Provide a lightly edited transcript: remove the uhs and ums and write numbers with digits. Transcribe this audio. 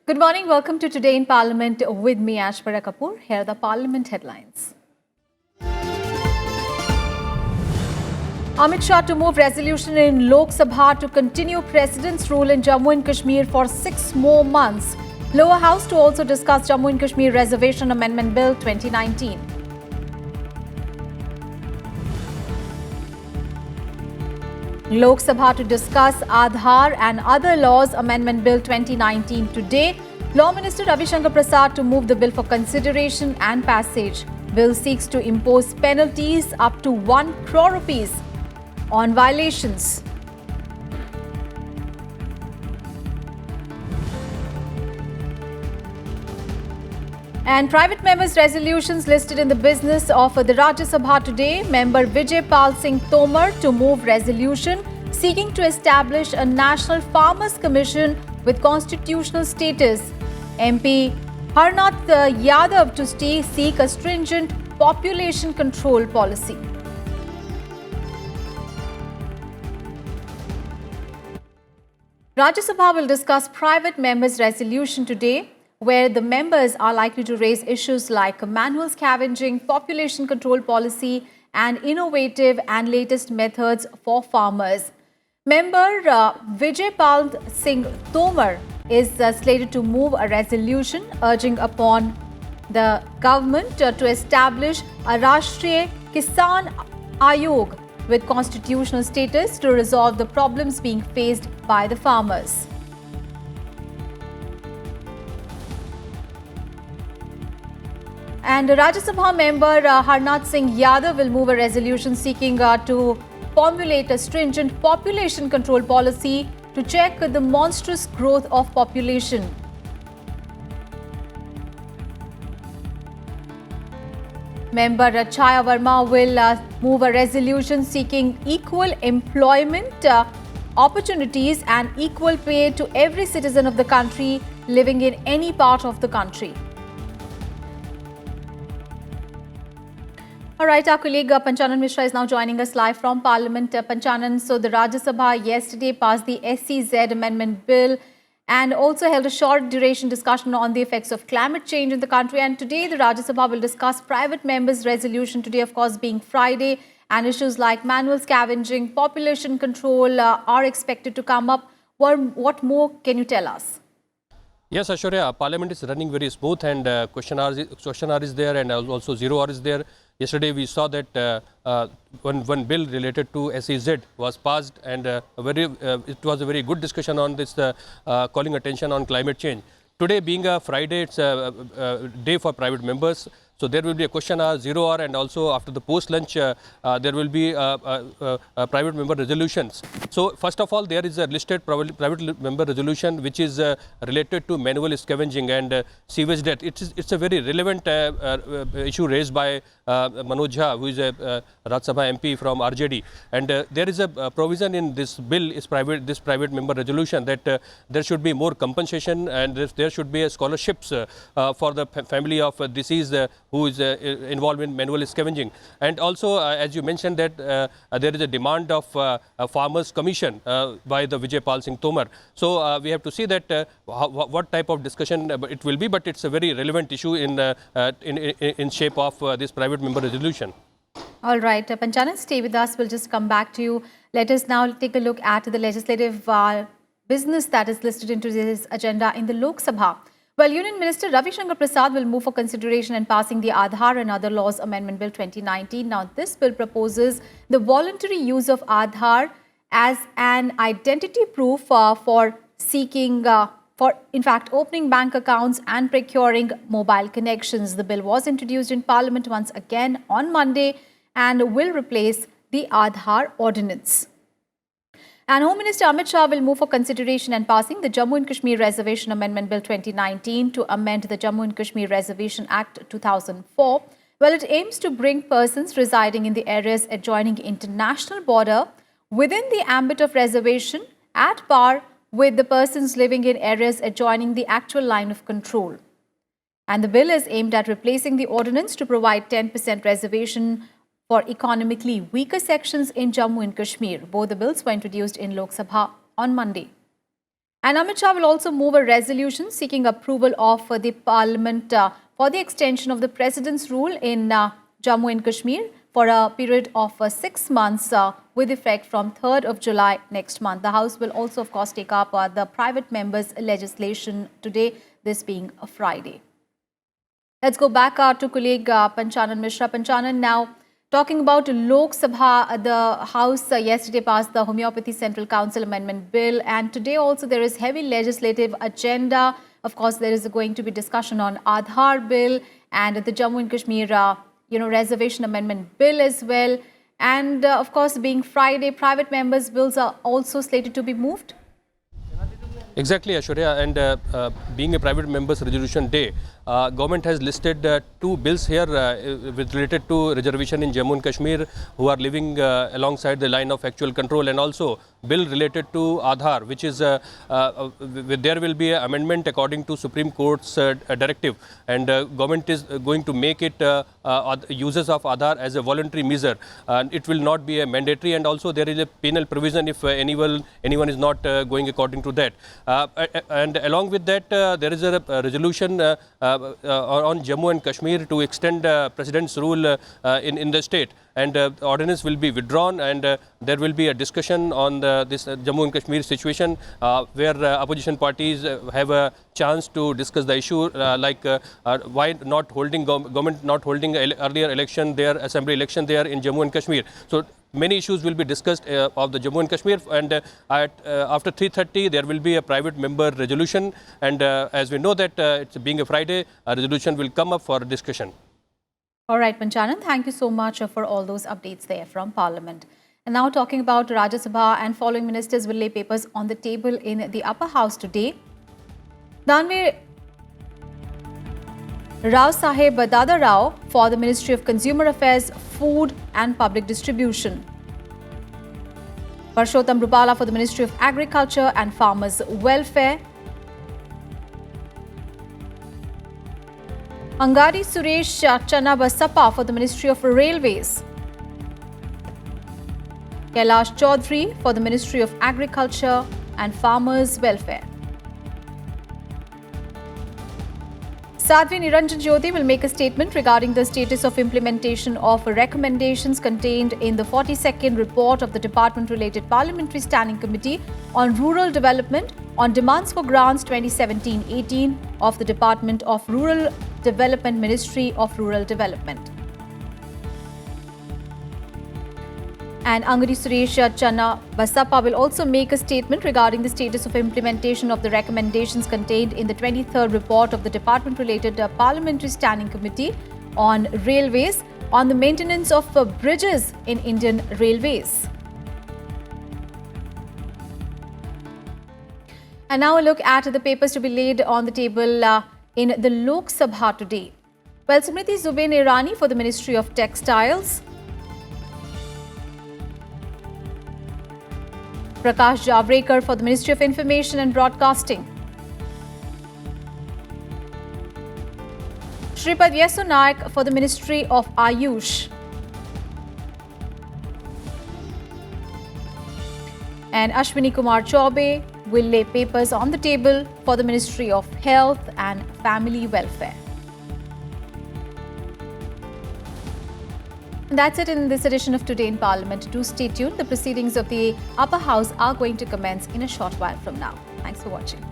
Good morning. Welcome to Today in Parliament with me, Ashpara Kapoor. Here are the Parliament headlines. Amit Shah to move resolution in Lok Sabha to continue President's rule in Jammu and Kashmir for 6 more months. Lower House to also discuss Jammu and Kashmir Reservation Amendment Bill 2019. Lok Sabha to discuss Aadhaar and Other Laws Amendment Bill 2019 today. Law Minister Ravi Shankar Prasad to move the bill for consideration and passage. Bill seeks to impose penalties up to 1 crore rupees on violations. And private members' resolutions listed in the business of the Rajya Sabha today. Member Vijay Pal Singh Tomar to move resolution seeking to establish a National Farmers Commission with constitutional status. MP Harnath Yadav to seek a stringent population control policy. Rajya Sabha will discuss private members' resolution today, where the members are likely to raise issues like manual scavenging, population control policy, and innovative and latest methods for farmers. Member Vijay Pal Singh Tomar is slated to move a resolution urging upon the government to establish a Rashtriya Kisan Ayog with constitutional status to resolve the problems being faced by the farmers. And Rajya Sabha member Harnath Singh Yadav will move a resolution seeking to formulate a stringent population control policy to check the monstrous growth of population. Member Chaya Verma will move a resolution seeking equal employment opportunities and equal pay to every citizen of the country living in any part of the country. All right, our colleague Panchanan Mishra is now joining us live from Parliament. Panchanan, so the Rajya Sabha yesterday passed the SEZ Amendment Bill and also held a short duration discussion on the effects of climate change in the country. And today the Rajya Sabha will discuss private members' resolution, today of course being Friday, and issues like manual scavenging, population control are expected to come up. What more can you tell us? Yes, Ashwarya, Parliament is running very smooth and question hour is there and also 0 hour is there. Yesterday we saw that one bill related to SEZ was passed and it was a very good discussion on this calling attention on climate change. Today being a Friday, it's a day for private members. So there will be a question hour, 0 hour, and also after the post-lunch, there will be private member resolutions. So first of all, there is a listed private member resolution which is related to manual scavenging and sewage debt. It's a very relevant issue raised by Manoj Jha, who is a Rajya Sabha MP from RJD. And there is a provision in this bill, this private member resolution, that there should be more compensation and there should be scholarships for the family of deceased who is involved in manual scavenging. And also, as you mentioned, that there is a demand of a farmers commission by the Vijay Pal Singh Tomar. So we have to see that what type of discussion it will be, but it's a very relevant issue in shape of this private member resolution. All right, Panchanan, stay with us. We'll just come back to you. Let us now take a look at the legislative business that is listed into this agenda in the Lok Sabha. Well, Union Minister Ravi Shankar Prasad will move for consideration and passing the Aadhaar and Other Laws Amendment Bill 2019. Now, this bill proposes the voluntary use of Aadhaar as an identity proof for seeking, in fact, opening bank accounts and procuring mobile connections. The bill was introduced in Parliament once again on Monday and will replace the Aadhaar ordinance. And Home Minister Amit Shah will move for consideration and passing the Jammu and Kashmir Reservation Amendment Bill 2019 to amend the Jammu and Kashmir Reservation Act 2004. Well, it aims to bring persons residing in the areas adjoining international border within the ambit of reservation at par with the persons living in areas adjoining the actual line of control. And the bill is aimed at replacing the ordinance to provide 10% reservation for economically weaker sections in Jammu and Kashmir. Both the bills were introduced in Lok Sabha on Monday. And Amit Shah will also move a resolution seeking approval of the Parliament for the extension of the President's rule in Jammu and Kashmir for a period of 6 months with effect from 3rd of July next month. The House will also, of course, take up the private members' legislation today, this being a Friday. Let's go back to colleague Panchanan Mishra. Panchanan, now talking about Lok Sabha, the House yesterday passed the Homeopathy Central Council Amendment Bill, and today also there is heavy legislative agenda. Of course, there is going to be discussion on Aadhaar Bill and the Jammu and Kashmir Reservation Amendment Bill as well. And of course, being Friday, private members' bills are also slated to be moved. Exactly, Ashwarya, and being a private members resolution day, government has listed 2 bills here with related to reservation in Jammu and Kashmir who are living alongside the line of actual control, and also bill related to Aadhaar, which is there will be an amendment according to Supreme Court's directive, and government is going to make it uses of Aadhaar as a voluntary measure. It will not be a mandatory, and also there is a penal provision if anyone is not going according to that. And along with that, there is a resolution on Jammu and Kashmir to extend President's rule in the state, and the ordinance will be withdrawn, and there will be a discussion on this Jammu and Kashmir situation where opposition parties have a chance to discuss the issue, like why not holding government not holding earlier election there, assembly election there in Jammu and Kashmir. So many issues will be discussed of the Jammu and Kashmir, and after 3:30 there will be a private member resolution, and as we know that it's being a Friday, a resolution will come up for discussion. All right, Panchanan, thank you so much for all those updates there from Parliament. And now talking about Rajya Sabha, and following ministers will lay papers on the table in the upper house today. Danve Rao Sahib Dada Rao for the Ministry of Consumer Affairs, Food and Public Distribution. Parshottam Rupala for the Ministry of Agriculture and Farmers Welfare. Angadi Suresh Channabasappa for the Ministry of Railways. Kailash Chaudhary for the Ministry of Agriculture and Farmers Welfare. Sadhvi Niranjan Jyoti will make a statement regarding the status of implementation of recommendations contained in the 42nd report of the Department-related Parliamentary Standing Committee on Rural Development on Demands for Grants 2017-18 of the Department of Rural Development, Ministry of Rural Development. And Angadi Suresh Channabasappa will also make a statement regarding the status of implementation of the recommendations contained in the 23rd report of the Department-related Parliamentary Standing Committee on Railways on the maintenance of bridges in Indian Railways. And now a look at the papers to be laid on the table in the Lok Sabha today. Well, Smriti Zubain Irani for the Ministry of Textiles. Prakash Javadekar for the Ministry of Information and Broadcasting. Shripad Yesu Naik for the Ministry of Ayush. And Ashwini Kumar Chaubey will lay papers on the table for the Ministry of Health and Family Welfare. And that's it in this edition of Today in Parliament. Do stay tuned. The proceedings of the upper house are going to commence in a short while from now. Thanks for watching.